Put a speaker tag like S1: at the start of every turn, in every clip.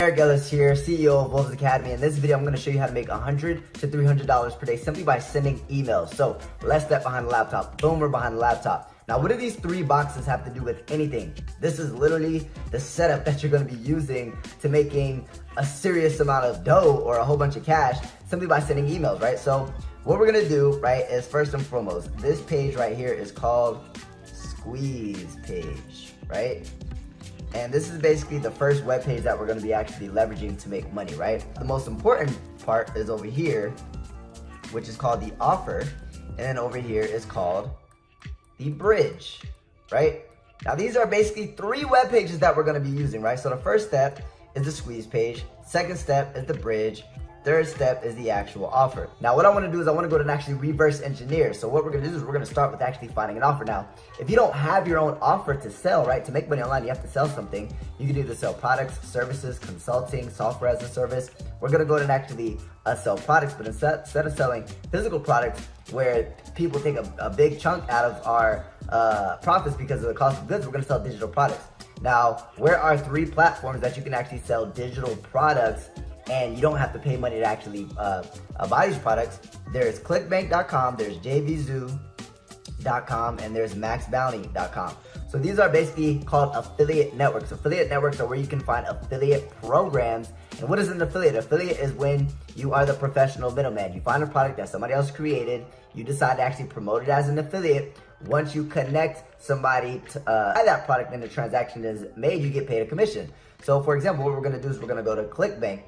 S1: Eric Ellis here, CEO of Wolves Academy. In this video, I'm going to show you how to make $100 to $300 per day simply by sending emails. So let's step behind the laptop. Boom, we're behind the laptop. Now, what do these three boxes have to do with anything? This is literally the setup that you're going to be using to making a serious amount of dough or a whole bunch of cash simply by sending emails, right? So what we're going to do, right, is first and foremost, this page right here is called Squeeze Page, right? And this is basically the first web page that we're going to be actually leveraging to make money, right? The most important part is over here, which is called the offer. And then over here is called the bridge, right? Now these are basically three web pages that we're going to be using, right? So the first step is the squeeze page. Second step is the bridge. Third step is the actual offer. Now what I want to do is I want to go to and actually reverse engineer. So what we're going to do is we're going to start with actually finding an offer. Now, if you don't have your own offer to sell, right, to make money online, you have to sell something. You can either sell products, services, consulting, software as a service. We're going to go to and actually sell products, but instead of selling physical products where people take a big chunk out of our profits because of the cost of goods, we're going to sell digital products. Now, where are three platforms that you can actually sell digital products and you don't have to pay money to actually buy these products? There's ClickBank.com, there's JVZoo.com, and there's MaxBounty.com. So these are basically called affiliate networks. Affiliate networks are where you can find affiliate programs. And what is an affiliate? Affiliate is when you are the professional middleman. You find a product that somebody else created, you decide to actually promote it as an affiliate. Once you connect somebody to buy that product and the transaction is made, you get paid a commission. So for example, what we're going to do is we're going to go to ClickBank,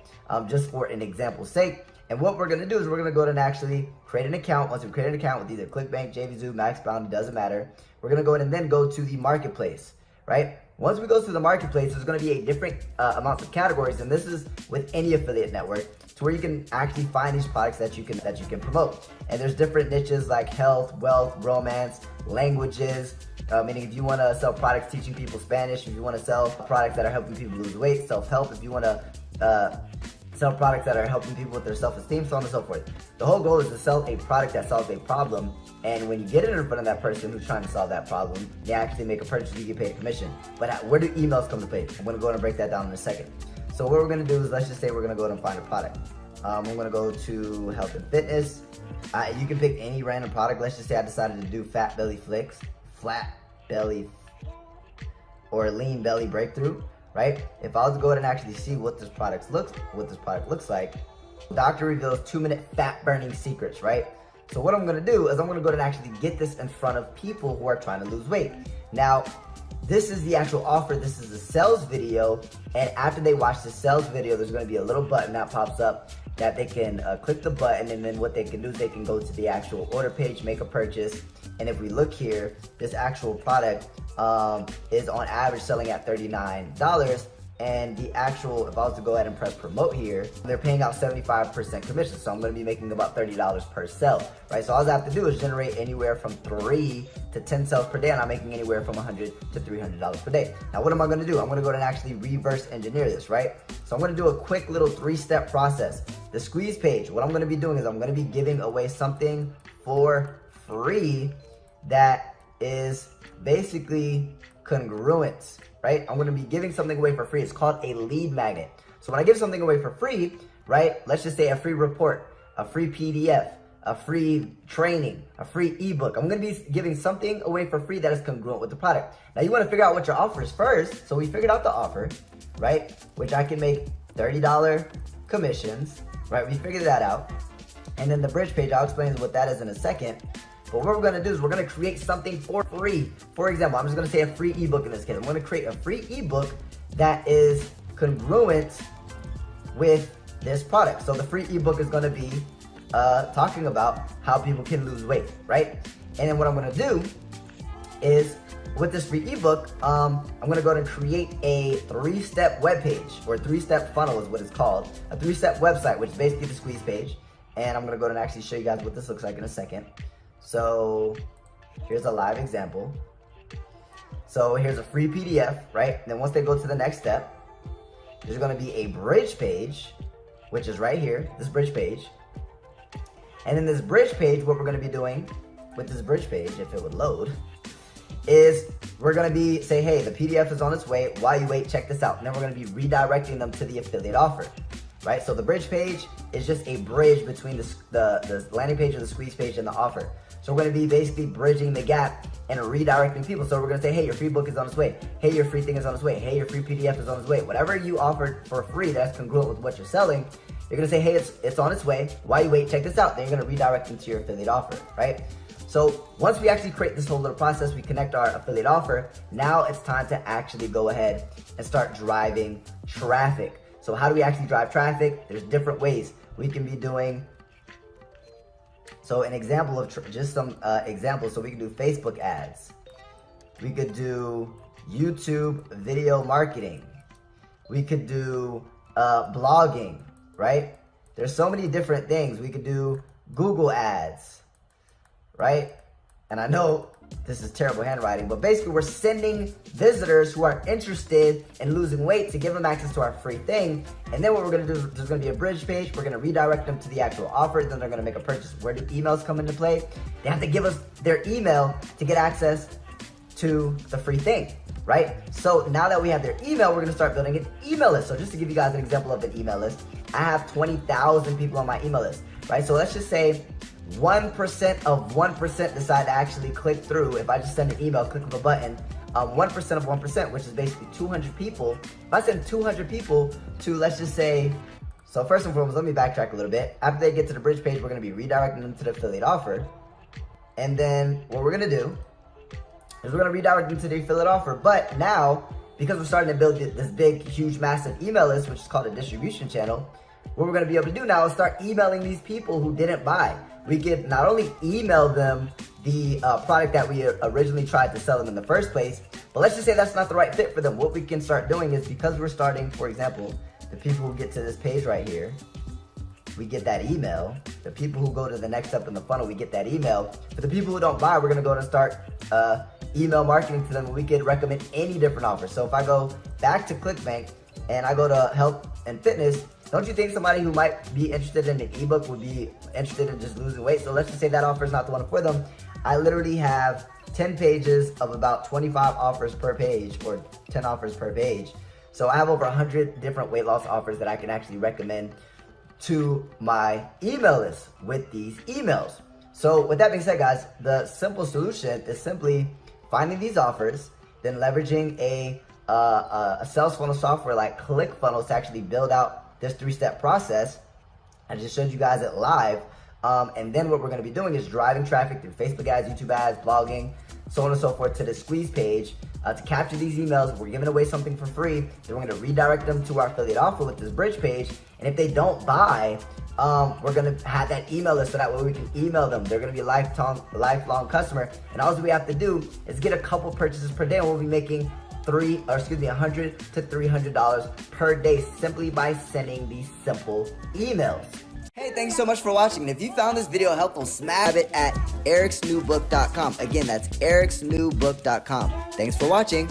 S1: just for an example's sake. And what we're going to do is we're going to go and actually create an account. Once we create an account with either ClickBank, JVZoo, MaxBounty, doesn't matter. We're going to go in and then go to the marketplace, right? Once we go to the marketplace, there's going to be a different amounts of categories, and this is with any affiliate network, to where you can actually find these products that you can promote. And there's different niches like health, wealth, romance, languages. Meaning if you want to sell products teaching people Spanish, if you want to sell products that are helping people lose weight, self-help, if you want to sell products that are helping people with their self-esteem, so on and so forth. The whole goal is to sell a product that solves a problem, and when you get it in front of that person who's trying to solve that problem, they actually make a purchase, you get paid a commission. But where do emails come to play? I'm going to go ahead and break that down in a second. So what we're going to do is, let's just say we're going to go ahead and find a product. I'm going to go to health and fitness. You can pick any random product. Let's just say I decided to do fat belly flicks, flat belly, or lean belly breakthrough, right? If I was to go ahead and actually see what this product looks like, doctor reveals 2-minute fat burning secrets, right? So what I'm gonna do is I'm gonna go ahead and actually get this in front of people who are trying to lose weight. Now, this is the actual offer. This is a sales video, and after they watch the sales video, there's gonna be a little button that pops up that they can click the button, and then what they can do is they can go to the actual order page, make a purchase. And if we look here, this actual product is on average selling at $39. And the actual, if I was to go ahead and press promote here, they're paying out 75% commission. So I'm going to be making about $30 per sale, right? So all I have to do is generate anywhere from 3 to 10 sales per day, and I'm making anywhere from $100 to $300 per day. Now, what am I going to do? I'm going to go ahead and actually reverse engineer this, right? So I'm going to do a quick little 3-step process. The squeeze page, what I'm going to be doing is I'm going to be giving away something for free that is basically congruent, right? I'm going to be giving something away for free. It's called a lead magnet. So when I give something away for free, right, let's just say a free report, a free PDF, a free training, a free ebook. I'm going to be giving something away for free that is congruent with the product. Now you want to figure out what your offer is first. So we figured out the offer, right, which I can make $30 commissions, right? We figured that out. And then the bridge page, I'll explain what that is in a second. But what we're going to do is we're going to create something for free. For example, I'm just going to say a free ebook in this case. I'm going to create a free ebook that is congruent with this product. So the free ebook is going to be talking about how people can lose weight, right? And then what I'm going to do is with this free ebook, I'm going to go ahead and create a 3-step web page, or 3-step funnel is what it's called. A 3-step website, which is basically the squeeze page. And I'm going to go ahead and actually show you guys what this looks like in a second. So here's a live example. So here's a free PDF, right? And then once they go to the next step, there's going to be a bridge page, which is right here, this bridge page. And in this bridge page, what we're going to be doing with this bridge page, if it would load, is we're going to be say, hey, the PDF is on its way. While you wait, check this out. And then we're going to be redirecting them to the affiliate offer, right? So the bridge page is just a bridge between the landing page or the squeeze page and the offer. So we're going to be basically bridging the gap and redirecting people. So we're going to say, hey, your free book is on its way. Hey, your free thing is on its way. Hey, your free PDF is on its way. Whatever you offered for free that's congruent with what you're selling, you're going to say, hey, it's on its way. While you wait, check this out. Then you're going to redirect them to your affiliate offer, right? So once we actually create this whole little process, we connect our affiliate offer. Now it's time to actually go ahead and start driving traffic. So how do we actually drive traffic? There's different ways we can be doing. So an example of just some examples. So we can do Facebook ads. We could do YouTube video marketing. We could do blogging, right? There's so many different things. We could do Google ads, right? And I know this is terrible handwriting, but basically we're sending visitors who are interested in losing weight to give them access to our free thing. And then what we're gonna do, there's gonna be a bridge page. We're gonna redirect them to the actual offer. Then they're gonna make a purchase. Where do emails come into play? They have to give us their email to get access to the free thing, right? So now that we have their email, we're gonna start building an email list. So just to give you guys an example of an email list, I have 20,000 people on my email list, right? So let's just say 1% of 1% decide to actually click through. If I just send an email, click on the button, 1% of 1%, which is basically 200 people. If I send 200 people to, let's just say, so first and foremost, let me backtrack a little bit. After they get to the bridge page, we're gonna be redirecting them to the affiliate offer. And then what we're gonna do is we're gonna redirect them to the affiliate offer. But now, because we're starting to build this big, huge, massive email list, which is called a distribution channel, what we're gonna be able to do now is start emailing these people who didn't buy. We could not only email them the product that we originally tried to sell them in the first place, but let's just say that's not the right fit for them. What we can start doing is, because we're starting, for example, the people who get to this page right here, we get that email. The people who go to the next step in the funnel, we get that email. For the people who don't buy, we're gonna go and start email marketing to them, and we could recommend any different offers. So if I go back to ClickBank and I go to health and fitness, don't you think somebody who might be interested in an ebook would be interested in just losing weight? So let's just say that offer is not the one for them. I literally have 10 pages of about 25 offers per page, or 10 offers per page. So I have over 100 different weight loss offers that I can actually recommend to my email list with these emails. So with that being said, guys, the simple solution is simply finding these offers, then leveraging a sales funnel software like ClickFunnels to actually build out this 3-step process. I just showed you guys it live. And then what we're gonna be doing is driving traffic through Facebook ads, YouTube ads, blogging, so on and so forth, to the squeeze page to capture these emails. We're giving away something for free. Then we're gonna redirect them to our affiliate offer with this bridge page. And if they don't buy, we're gonna have that email list so that way we can email them. They're gonna be a lifelong customer. And all we have to do is get a couple purchases per day, and we'll be making $100 to $300 per day simply by sending these simple emails. Hey, thanks so much for watching. And if you found this video helpful, smash it at ericsnewbook.com. Again, that's ericsnewbook.com. Thanks for watching.